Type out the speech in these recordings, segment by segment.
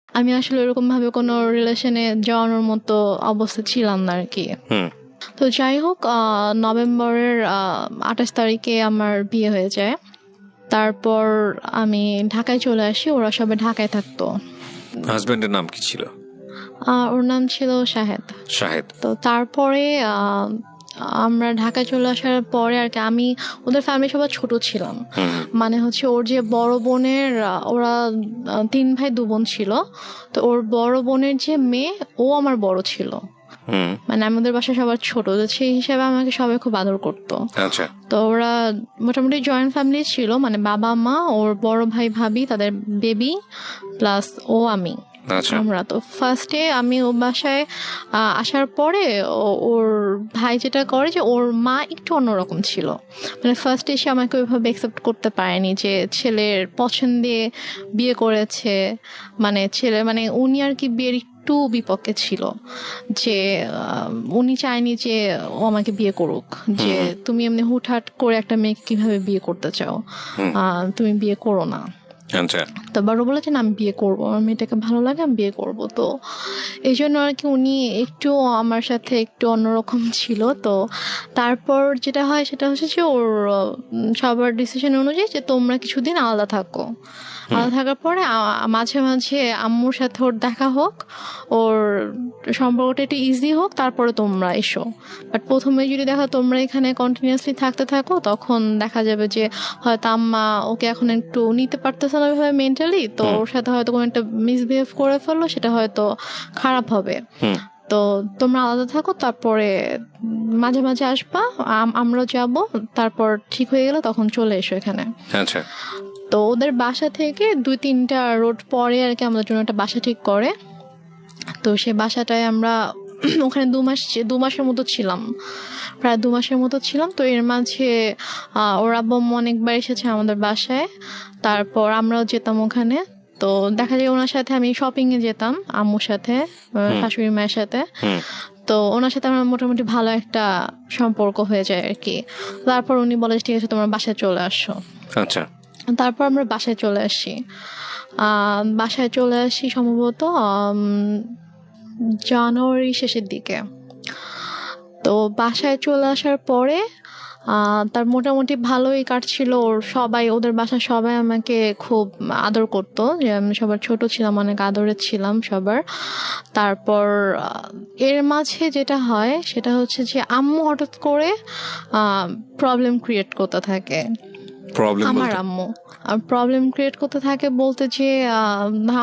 আমি আসলে এরকম ভাবে কোনো রিলেশনে যাওয়ানোর মতো অবস্থা ছিলাম না আর কি। তো যাই হোক, নভেম্বরের 28 তারিখে আমার বিয়ে হয়ে যায়। তারপর আমি ঢাকায় চলে আসি, ওরা সবাই ঢাকায় থাকতো। হাজবেন্ডের নাম কি ছিল? ওর নাম ছিল শাহেদ। শাহেদ। তো তারপরে আমরা ঢাকায় চলে আসার পরে আর কি আমি, ওদের ফ্যামিলি সবাই ছোট ছিলাম। মানে হচ্ছে ওর যে বড় বোনের, ওরা 3 ভাই 2 বোন ছিল। তো ওর বড় বোনের যে মেয়ে, ও আমার বড় ছিল। মানে আমাদের বাসায় সবার ছোট, সেই হিসাবে আমাকে সবাই খুব আদর করতো। আচ্ছা। তো ওরা মোটামুটি জয়েন্ট ফ্যামিলি ছিল, মানে বাবা মা, ওর বড় ভাই ভাবি, তাদের বেবি, প্লাস ও আমি। আমরা তো ফার্স্টে আমি ও বাসায় আসার পরে ওর ভাই যেটা করে যে ওর মা একটু অন্যরকম ছিল। মানে ফার্স্টে এসে আমাকে ওইভাবে অ্যাকসেপ্ট করতে পারেনি যে ছেলের পছন্দে বিয়ে করেছে। মানে ছেলে, মানে উনি আর কি বিয়ের একটু বিপক্ষে ছিল, যে উনি চায়নি যে ও আমাকে বিয়ে করুক, যে তুমি এমনি হুটহাট করে একটা মেয়েকে কিভাবে বিয়ে করতে চাও, তুমি বিয়ে করো না। তো বড় বলেছেন আমি বিয়ে করবো, আমার মেয়েটাকে ভালো লাগে, আমি বিয়ে করবো। তো এই জন্য আর কি উনি একটু আমার সাথে একটু অন্যরকম ছিল। তো তারপর যেটা হয় সেটা হচ্ছে যে ওর সবার ডিসিশন অনুযায়ী যে তোমরা কিছুদিন আলাদা থাকো। আলাদা থাকার পরে মাঝে মাঝে আম্মুর সাথে ওর দেখা হোক, ওর সম্পর্কটা একটু ইজি হোক, তারপরে তোমরা এসো। বাট প্রথমে যদি দেখো তোমরা এখানে কন্টিনিউয়াসলি থাকতে থাকো, তখন দেখা যাবে যে হয়তো আম্মা ওকে এখন একটু নিতে পারতেছে না ওইভাবে মেন্টালি, তো ওর সাথে হয়তো কোনো একটা মিসবিহেভ করে ফেললো, সেটা হয়তো খারাপ হবে। তো তোমরা আলাদা থাকো, তারপরে মাঝে মাঝে আসবা, আমরাও যাব, তারপর ঠিক হয়ে গেলে তখন চলে এসো এখানে। আচ্ছা। তো ওদের বাসা থেকে 2-3টা রোড পরে আর কি আমাদের জন্য একটা বাসা ঠিক করে। তো সে বাসাটায় আমরা ওখানে 2 মাসের মতো ছিলাম, প্রায় 2 মাসের মতো ছিলাম। তো এর মাঝে ওর আব্বু অনেকবার এসেছে আমাদের বাসায়, তারপর আমরাও যেতাম ওখানে। তো দেখা যায় ওনার সাথে আমি শপিং এ যেতাম, আম্মুর সাথে, শাশুড়ি মায়ের সাথে। তো ওনার সাথে আমার মোটামুটি ভালো একটা সম্পর্ক হয়ে যায় আর কি। তারপর উনি বলে ঠিক আছে তোমরা বাসায় চলে আসো। আচ্ছা। তারপর আমরা বাসায় চলে আসি। বাসায় চলে আসি সম্ভবত জানুয়ারি শেষের দিকে। তো বাসায় চলে আসার পরে তার মোটামুটি ভালোই কাটছিল। ওদের বাসার সবাই আমাকে খুব আদর করতো, যে আমি সবার ছোট ছিলাম, অনেক আদরের ছিলাম সবার। তারপর এর মাঝে যেটা হয় সেটা হচ্ছে যে আম্মু হঠাৎ করে প্রবলেম ক্রিয়েট করতে থাকে। আমার আম্মু প্রবলেম ক্রিয়েট করতে থাকে বলতে যে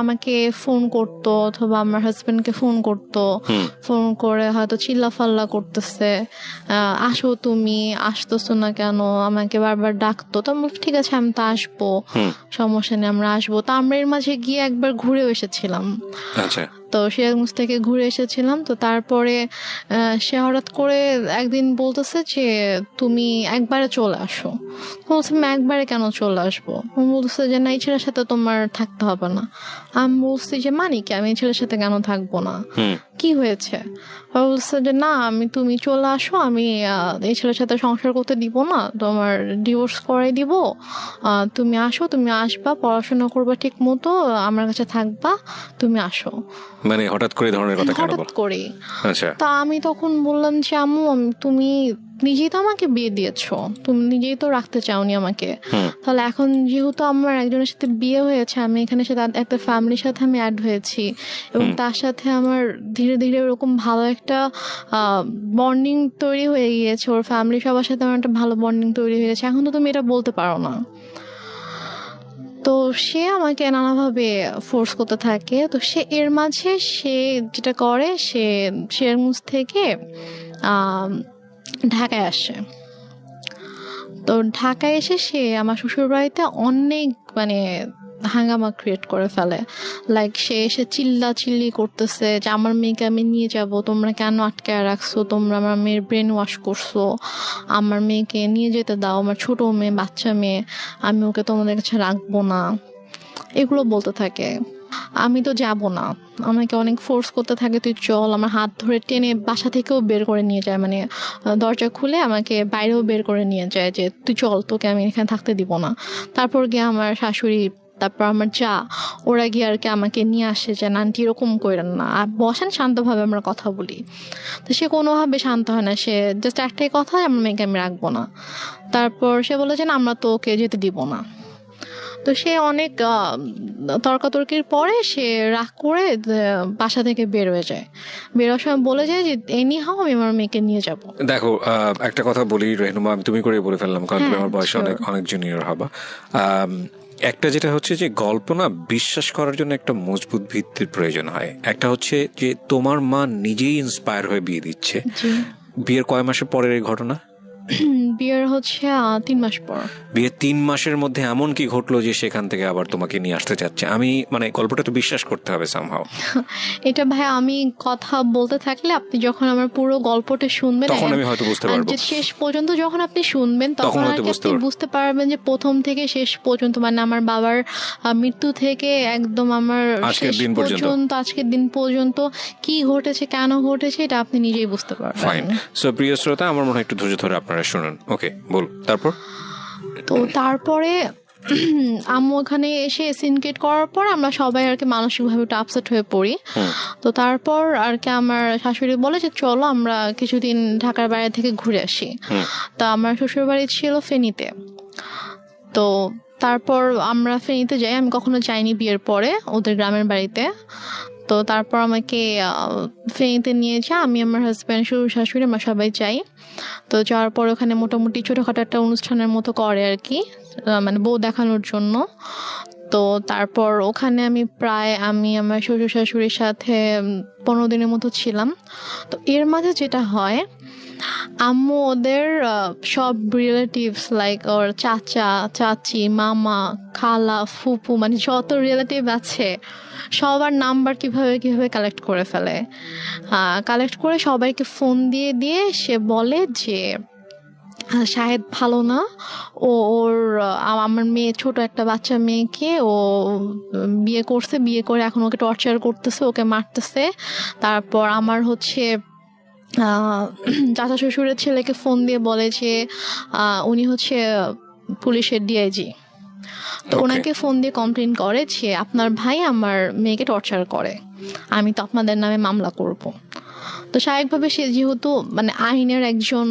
আমাকে ফোন করতো, অথবা আমার হাজবেন্ডকে ফোন করতো, ফোন করে হয়তো চিল্লাফাল্লা করতেছে, আসো তুমি, আসতেছো না কেন, আমাকে বারবার ডাকতো। তো আমি ঠিক আছে আমি তো আসবো, সমস্যা নেই আমরা আসবো। তো আমরা এর মাঝে গিয়ে একবার ঘুরেও এসেছিলাম। তো সিরাজগঞ্জ থেকে ঘুরে এসেছিলাম। তো তারপরে সে হঠাৎ করে একদিন বলতেছে যে তুমি একবারে চলে আসো। বলছি আমি একবারে কেন চলে আসবো? বলতেছে যে না, এই ছেলের সাথে তোমার থাকতে হবে না। আমি বলছি যে মানি কি, আমি এই ছেলের সাথে কেন থাকবো না, কি হয়েছে? বলছে যে না, তুমি চলে আসো, আমি এই ছেলের সাথে সংসার করতে দিব না, তোমার ডিভোর্স করাই দিব। তুমি আসো, তুমি আসবা, পড়াশোনা করবা ঠিক মতো, আমার কাছে থাকবা, তুমি আসো। মানে হঠাৎ করে ধরনের কথা, হঠাৎ করে। আচ্ছা। তা আমি তখন বললাম যে আম্মু, তুমি নিজেই তো আমাকে বিয়ে দিয়েছো, তুমি নিজেই তো রাখতে চাওনি আমাকে, তাহলে এখন যেহেতু আমার একজনের সাথে বিয়ে হয়েছে, আমি এখানে একটা ফ্যামিলির সাথে আমি অ্যাড হয়েছি, এবং তার সাথে আমার ধীরে ধীরে ওরকম ভালো একটা বন্ডিং তৈরি হয়ে গিয়েছে, ওর ফ্যামিলি সবার সাথে আমার একটা ভালো বন্ডিং তৈরি হয়ে গেছে, এখন তো তুমি এটা বলতে পারো না। তো সে আমাকে নানাভাবে ফোর্স করতে থাকে। তো সে এর মাঝে সে যেটা করে, সে সিরাজগঞ্জ থেকে ঢাকায় আসে। তো ঢাকায় এসে সে আমার শ্বশুর বাড়িতে অনেক মানে হাঙ্গামা ক্রিয়েট করে ফেলে। লাইক সে এসে চিল্লি করতেছে যে আমার মেয়েকে আমি নিয়ে যাব, তোমরা কেন আটকায় রাখছো, তোমরা আমার মেয়ের ব্রেন ওয়াশ করছো, আমার মেয়েকে নিয়ে যেতে দাও, আমার ছোট মেয়ে, বাচ্চা মেয়ে, আমি ওকে তোমাদের কাছে রাখবো না, এগুলো বলতে থাকে। আমি তো যাব না, আমাকে অনেক ফোর্স করতে থাকে, তুই চল, আমার হাত ধরে টেনে বাসা থেকেও বের করে নিয়ে যায়, মানে দরজা খুলে আমাকে বাইরেও বের করে নিয়ে যায় যে তুই চল, তোকে আমি এখানে থাকতে দিব না। তারপর গিয়ে আমার শাশুড়ি তারপর আমার যা, ওরা গিয়ে আর কি আমাকে নিয়ে আসে যে আন্টি এরকম করেন না, আর বসেন শান্তভাবে আমরা কথা বলি। তো সে কোনোভাবে শান্ত হয় না, সে জাস্ট একটাই কথা, আমার মেয়েকে আমি রাখবো না। তারপর সে বলে যে না, আমরা তো ওকে যেতে দিব না। তো সে অনেক তর্কাতর্কির পরে সে রাগ করে বাসা থেকে বের হয়ে যায়। বেরোর সময় বলে যায় যে এনি হাও আমি আমার মেয়েকে নিয়ে যাব। দেখো, একটা কথা বলি রেহনুমা, আমি তুমি করে বলে ফেললাম কারণ তুমি হ্যাঁ, আমার বয়সে sure. অনেক অনেক জুনিয়র হবা। একটা যেটা হচ্ছে যে গল্প না বিশ্বাস করার জন্য একটা মজবুত ভিত্তির প্রয়োজন হয়। একটা হচ্ছে যে তোমার মা নিজেই ইন্সপায়ার হয়ে বিয়ে দিচ্ছে। জি। বিয়ের কয় মাসের পরের এই ঘটনা? বিয়ের হচ্ছে 3 মাস পর। বিয়ের 3 মাসের মধ্যে এমন কি ঘটলো যে সেখান থেকে আবার তোমাকে নিয়ে আসতে চাচ্ছে? আমি মানে গল্পটা তো বিশ্বাস করতে হবে সামহাও। এটা ভাই আমি কথা বলতে থাকলে আপনি যখন আমার পুরো গল্পটা শুনবেন, তখন আমি হয়তো বুঝতে আর পারবো। যে শেষ পর্যন্ত যখন আপনি শুনবেন তখন তখন আর হয়তো কি বুঝতে আপনি পারবো। বুঝতে পারবেন যে প্রথম থেকে শেষ পর্যন্ত, মানে আমার বাবার মৃত্যু থেকে একদম আমার আজকের শেষ দিন পর্যন্ত। পর্যন্ত, আজকের দিন পর্যন্ত কি ঘটেছে, কেন ঘটেছে, এটা আপনি নিজেই বুঝতে পারবেন। ফাইন। সো প্রিয় শ্রোতা, আমার মনে হয় একটু ধৈর্য ধরে আপনারা শুনুন। ওকে, বল তারপর। তো তারপরে আম্মু ওখানে এসে সিনকেট করার পর আমরা সবাই আর কি মানসিকভাবে একটু আপসেট হয়ে পড়ি। তো তারপর আর কি আমার শাশুড়ি বলে যে চলো আমরা কিছুদিন ঢাকার বাইরে থেকে ঘুরে আসি। তা আমার শ্বশুর বাড়ি ছিল ফেনীতে। তো তারপর আমরা ফেনীতে যাই, আমি কখনো যাইনি বিয়ের পরে ওদের গ্রামের বাড়িতে। তো তারপর আমাকে ফেনীতে নিয়ে যায়, আমি আমার হাজব্যান্ড, শ্বশুর শাশুড়ি, আমরা সবাই যাই। তো যাওয়ার পর ওখানে মোটামুটি ছোটোখাটো একটা অনুষ্ঠানের মতো করে আর কি, মানে বউ দেখানোর জন্য। তো তারপর ওখানে আমি আমার শ্বশুর শাশুড়ির সাথে 15 দিনের মতো ছিলাম। তো এর মাঝে যেটা হয়, আম্মু ওদের সব রিলেটিভস লাইক ওর চাচা চাচি, মামা, খালা, ফুপু, মানে যত রিলেটিভ আছে সবার নাম্বার কিভাবে কিভাবে কালেক্ট করে ফেলে। কালেক্ট করে সবাইকে ফোন দিয়ে দিয়ে সে বলে যে শাহেদ ভালো না, ওর আমার মেয়ে, ছোট একটা বাচ্চা মেয়েকে ও বিয়ে করছে, বিয়ে করে এখন ওকে টর্চার করতেছে, ওকে মারতেছে। তারপর আমার হচ্ছে চাচা শ্বশুরের ছেলেকে ফোন দিয়ে বলে যে উনি হচ্ছে পুলিশের ডিআইজি। তো Okay. ওনাকে ফোন দিয়ে কমপ্লেন করে যে আপনার ভাই আমার মেয়েকে টর্চার করে, আমি তো আপনাদের নামে মামলা করব। তো স্বাভাবিকভাবে সে যেহেতু মানে আইনের একজন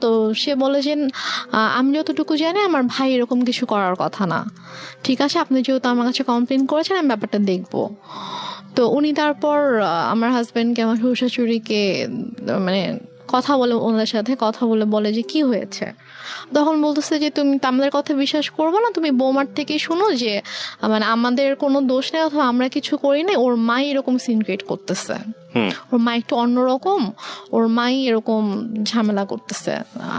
তো সে বলে যে আমি যতটুকু জানি আমার ভাই এরকম কিছু করার কথা না, ঠিক আছে আপনি যেহেতু আমার কাছে কমপ্লেন করেছেন আমি ব্যাপারটা দেখব। তো উনি তারপর আমার হাজব্যান্ডকে, আমার শ্বশুর শাশুড়িকে মানে কথা বলে, ওনাদের সাথে কথা বলে বলে যে কি হয়েছে। তখন বলতেছে যে তুমি তো আমাদের কথা বিশ্বাস করবো না, তুমি বৌমার থেকে শুনো যে মানে আমাদের কোনো দোষ নেই অথবা আমরা কিছু করি না, ওর মাই এরকম সিন ক্রিয়েট করতেছে, ওর মা একটু অন্যরকম, ওর মাই এরকম ঝামেলা করতেছে,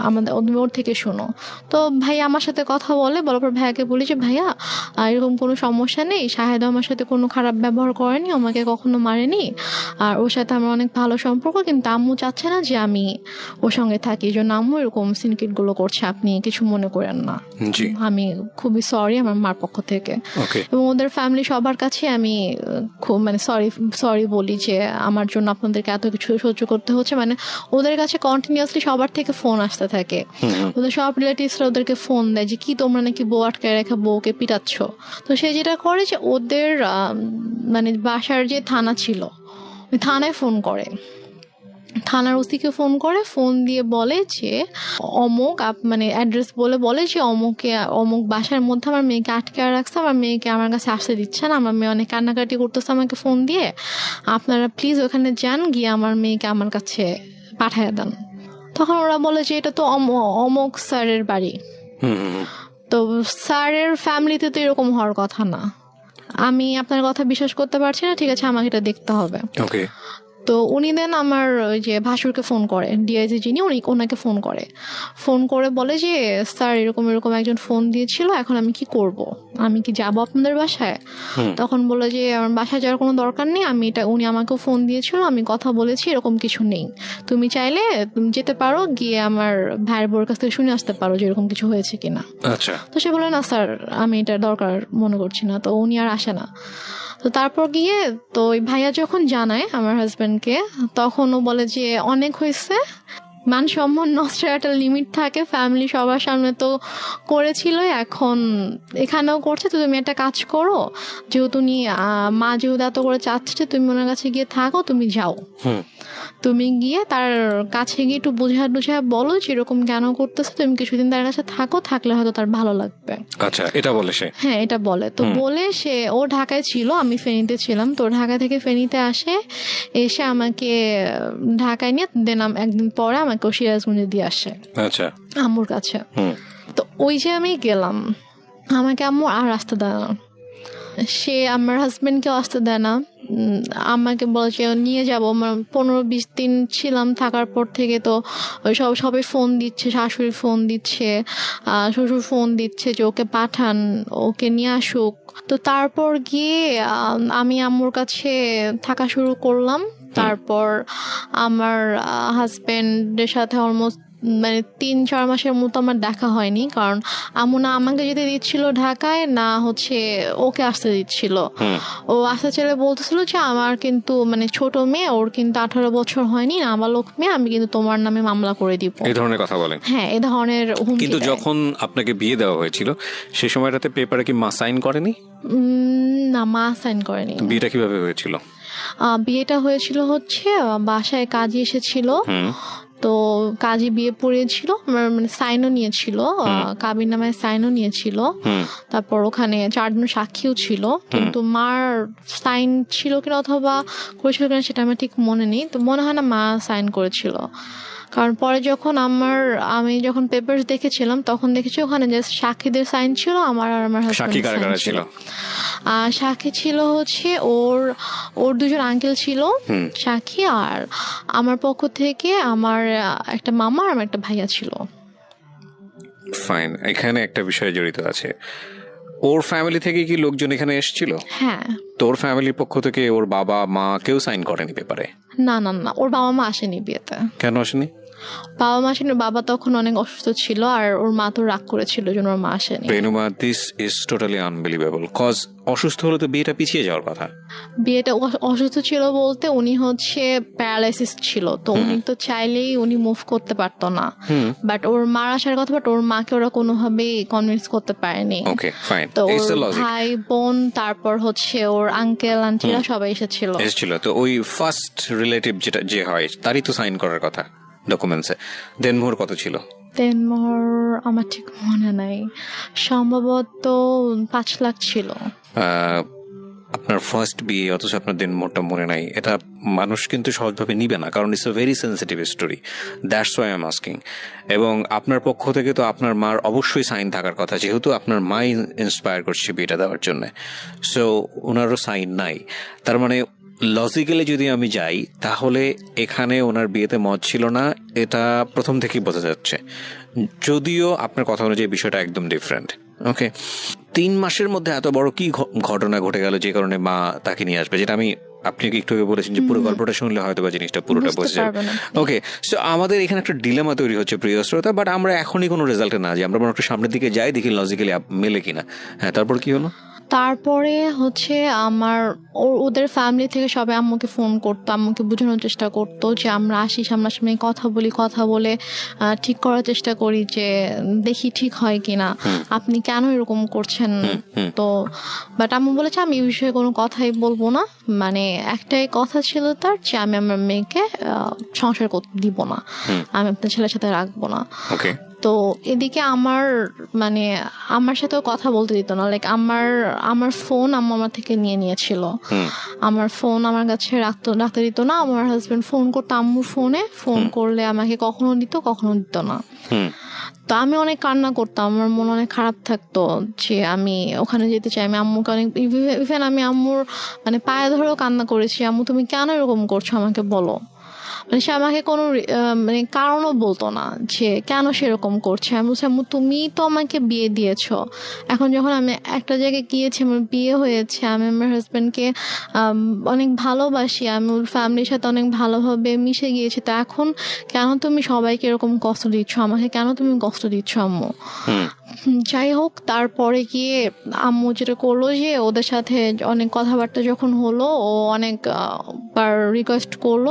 আমাদের ওর থেকে শোনো। তো ভাই আমার সাথে কথা বলে, বলার পর ভাইয়াকে বলি যে ভাইয়া এরকম কোনো সমস্যা নেই, শাহেদ আমার সাথে কোনো খারাপ ব্যবহার করেনি, আমাকে কখনো মারেনি, আর ওর সাথে আমার অনেক ভালো সম্পর্ক, কিন্তু আম্মু চাচ্ছে না যে আমি ওর সঙ্গে থাকি, এই জন্য আম্মু এরকম সিনক্রিয়েটগুলো করছে, আপনি কিছু মনে করেন না। জি। আমি খুবই সরি আমার মার পক্ষ থেকে। এবং ওদের ফ্যামিলি সবার কাছে আমি খুব মানে সরি বলি যে আমার জন্য আপনাদেরকে এত কিছু সহ্য করতে হচ্ছে। মানে ওদের কাছে কন্টিনিউয়াসলি সবার থেকে ফোন আসতে থাকে, ওদের সব রিলেটিভসরা ওদেরকে ফোন দেয় যে কি তোমরা নাকি বউ আটকায় রেখে বউকে পিটাচ্ছ। তো সে যেটা করে যে ওদের মানে বাসার যে থানা ছিল ওই থানায় ফোন করে, থানার ওসিকে ফোন করে, ফোন দিয়ে বলে যে অমুক মানে অ্যাড্রেস বলে যে অমুক বাসার মধ্যে আমার মেয়েকে আটকে রাখছে, আমার মেয়েকে আমার কাছে আসতে দিচ্ছে না, আমার মেয়ে অনেক কান্নাকাটি করতেছে আমাকে ফোন দিয়ে, আপনারা প্লিজ ওখানে যান, গিয়ে আমার মেয়েকে আমার কাছে পাঠিয়ে দেন। তখন ওরা বলে যে এটা তো অমুক স্যারের বাড়ি, তো স্যারের ফ্যামিলিতে তো এরকম হওয়ার কথা না, আমি আপনার কথা বিশ্বাস করতে পারছি না, ঠিক আছে আমাকে এটা দেখতে হবে। তো উনি দেন আমার ওই যে ভাসুরকে ফোন করে, ডিআইজি যিনি ওনাকে ফোন করে বলে যে স্যার এরকম এরকম একজন ফোন দিয়েছিল, এখন আমি কি করব, আমি কি যাব আপনাদের বাসায়? তখন বলে যে আমার বাসায় যাওয়ার কোনো দরকার নেই, উনি আমাকেও ফোন দিয়েছিল, আমি কথা বলেছি, এরকম কিছু নেই, তুমি চাইলে তুমি যেতে পারো, গিয়ে আমার ভাইয়ের বোর কাছ থেকে শুনে আসতে পারো যে এরকম কিছু হয়েছে কিনা। তো সে বলে না স্যার আমি এটা দরকার মনে করছি না, তো উনি আর আসে না। তো তারপর গিয়ে তো ওই ভাইয়া যখন জানায় আমার হাজব্যান্ডকে, তখন ও বলে যে অনেক হয়েছে, মান সম্মান নষ্টের একটা লিমিট থাকে, ফ্যামিলি সবার সামনে তো করেছিল, এখন এখানেও করছে। তো তুমি একটা কাজ করো, যেহেতু মা যেহেতু এত করে চাচ্ছে তুমি ওনার কাছে গিয়ে থাকো, তুমি যাও, তুমি গিয়ে তার কাছে গিয়ে একটু বোঝা বলো যে এরকম কেন করতেছে, তুমি কিছুদিন তার কাছে থাকো, থাকলে হয়তো তার ভালো লাগবে। আচ্ছা, এটা বলে সে? হ্যাঁ, এটা বলে। তো বলে সে, ও ঢাকায় ছিল, আমি ফেনীতে ছিলাম, তো ঢাকা থেকে ফেনীতে আসে, এসে আমাকে ঢাকায় নিয়ে দেন একদিন পরে আমাকে সিরাজগঞ্জে দিয়ে আসে। আচ্ছা, আম্মুর কাছে। তো ওই যে আমি গেলাম, আমাকে আম্মু আর আসতে দেয় না, সে আমার হাজবেন্ডকেও আসতে দেয় না। আমাকে বলে যে নিয়ে যাবো। 15-20 দিন ছিলাম, থাকার পর থেকে তো ওই সবাই ফোন দিচ্ছে, শাশুড়ি ফোন দিচ্ছে, শ্বশুর ফোন দিচ্ছে যে ওকে পাঠান, ওকে নিয়ে আসুক। তো তারপর গিয়ে আমি আম্মুর কাছে থাকা শুরু করলাম। তারপর আমার হাজবেন্ডের সাথে অলমোস্ট 3-4 মাসের মতো আমার দেখা হয়নি, কারণ আম্মু না আমাকে যেতে দিচ্ছিল ঢাকায়, না হচ্ছে ওকে আসতে দিচ্ছিল। ও আসতে চাইলে বলতেছিল যে আমার কিন্তু ছোট মেয়ে, ওর কিন্তু 18 বছর হয়নি, নাবালক মেয়ে, আমি কিন্তু তোমার নামে মামলা করে দিব, এই ধরনের কথা বলে। হ্যাঁ, এই ধরনের হুমকি। কিন্তু যখন আপনাকে বিয়ে দেওয়া হয়েছিল সেই সময়টাতে পেপারে কি মা সাইন করেনি? না, মা সাইন করেনি। বিয়েটা কিভাবে হয়েছিল? বিয়েটা হয়েছিল হচ্ছে বাসায় কাজী এসেছিল, তো কাজী বিয়ে পড়িয়েছিল, সাইনও নিয়েছিল, কাবির নামে সাইনও নিয়েছিল। তারপর ওখানে 4 জন সাক্ষীও ছিল, কিন্তু মার সাইন ছিল কিনা অথবা করেছিল কিনা সেটা আমার ঠিক মনে নেই। তো মনে হয় না মা সাইন করেছিল, কারণ পরে যখন আমি যখন পেপার দেখেছিলাম তখন দেখেছি ওখানে যে সাক্ষীদের সাইন ছিল, আমার আর আমার হাজবেন্ডের সাইন ছিল। সাক্ষী ছিল হচ্ছে ওর 2 জন আঙ্কেল ছিল সাক্ষী, আর আমার পক্ষ থেকে আমার একটা মামা আর আমার একটা ভাইয়া ছিল। ফাইন, এখানে একটা বিষয় জড়িত আছে। ওর ফ্যামিলি থেকে কি লোকজন এখানে এসেছিল? হ্যাঁ। তোর ফ্যামিলির পক্ষ থেকে ওর বাবা মা কেউ সাইন করেনি পেপারে? না, ওর বাবা মা আসেনি বিয়েতে। কেন আসেনি? বাবা মা আসেনি, বাবা তখন অনেক অসুস্থ ছিল, আর ওর মা তো রাগ করেছিল জন্য ওর মা আসেনি। Renuma, this is totally unbelievable, cause অসুস্থ হলে তো বিয়েটা পিছিয়ে যাওয়ার কথা। বিয়েটা অসুস্থ ছিল বলতে উনি হচ্ছে প্যারালাইসিস ছিল, তো উনি তো চাইলেই উনি মুভ করতে পারতো না, বাট ওর মার আসার কথা, বাট ওর মাকে ওরা কোনোভাবেই কনভিন্স করতে পারেনি। ওকে, ফাইন। তো ওর ভাই বোন, তারপর হচ্ছে ওর আঙ্কেল আন্টিরা সবাই এসেছিল। তো ওই ফার্স্ট রিলেটিভ যে হয় তারই তো সাইন করার কথা ডকুমেন্টসে। দেনমোহর কত ছিল? দেনমোহর আমার ঠিক মনে নাই, সম্ভবত 5 লাখ ছিল। আপনার ফার্স্ট বিয়ে, অথচ আপনার দেনমোহরটা মনে নাই, এটা মানুষ কিন্তু সহজভাবে নিবে না, কারণ it's a very sensitive story. That's why I am asking. এবং আপনার পক্ষ থেকে তো আপনার মার অবশ্যই সাইন থাকার কথা, যেহেতু আপনার মাই ইন্সপায়ার করছে বিয়েটা দেওয়ার জন্য, সো ওনারও সাইন নাই। তার মানে লজিক্যালি যদি আমি যাই, তাহলে এখানে ওনার বিয়েতে মত ছিল না, এটা প্রথম থেকেই বোঝা যাচ্ছে, যদিও আপনার কথা অনুযায়ী বিষয়টা একদম ডিফারেন্ট। ওকে, 3 মাসের মধ্যে এত বড় কি ঘটনা ঘটে গেল যে কারণে মা তাকে নিয়ে আসবে, যেটা আমি আপনি একটু আগে বলেছেন যে পুরো গল্পটা শুনলে হয়তো বা জিনিসটা পুরোটা বুঝে যাবে। ওকে, সো আমাদের এখানে একটা ডিলেমা তৈরি হচ্ছে প্রিয় শ্রোতা, বাট আমরা এখনই কোনো রেজাল্টে না যাই, আমরা বরং একটু সামনের দিকে যাই, দেখি লজিক্যালি মেলে কিনা। হ্যাঁ, তারপর কি হলো? তারপরে হচ্ছে ওদের ফ্যামিলি থেকে সবাই আম্মুকে ফোন করতো, আম্মুকে বোঝানোর চেষ্টা করতো যে আমরা আসি, সামনাসামনি কথা বলে ঠিক করার চেষ্টা করি যে দেখি ঠিক হয় কিনা, আপনি কেন এরকম করছেন। তো বাট আম্মু বলেছে আমি এই বিষয়ে কোনো কথাই বলবো না, একটাই কথা ছিল তার যে আমি আমার মেয়েকে সংসার করতে দিব না, আমি আপনার ছেলের সাথে রাখবো না। তো এদিকে আমার সাথেও কথা বলতে দিত না, লাইক আমার ফোন আম্মু আমার থেকে নিয়েছিল, আমার ফোন আমার কাছে রাখতে দিত না। আমার হাজবেন্ড ফোন করতো আম্মুর ফোনে, ফোন করলে আমাকে কখনো দিত কখনো দিত না। তো আমি অনেক কান্না করতাম, আমার মন অনেক খারাপ থাকতো যে আমি ওখানে যেতে চাই। আমি আম্মুকে অনেক, ইভেন আমি আম্মুর পায়ে ধরেও কান্না করেছি, আম্মু তুমি কেন এরকম করছো আমাকে বলো। সে আমাকে কোনো কারণও বলতো না যে কেন সেরকম করছে। আমি বলছি আম্মু তুমি তো আমাকে বিয়ে দিয়েছ, এখন যখন আমি একটা জায়গায় গিয়েছি, আমার বিয়ে হয়েছে, আমি আমার হাজব্যান্ডকে অনেক ভালোবাসি, আমি ওর ফ্যামিলির সাথে অনেক ভালোভাবে মিশে গিয়েছি, তো এখন কেন তুমি সবাইকে এরকম কষ্ট দিচ্ছ, আমাকে কেন তুমি কষ্ট দিচ্ছ আম্মু। যাই হোক, তারপরে গিয়ে আম্মু যেটা করলো যে ওদের সাথে অনেক কথাবার্তা যখন হলো, ও অনেক বার রিকোয়েস্ট করলো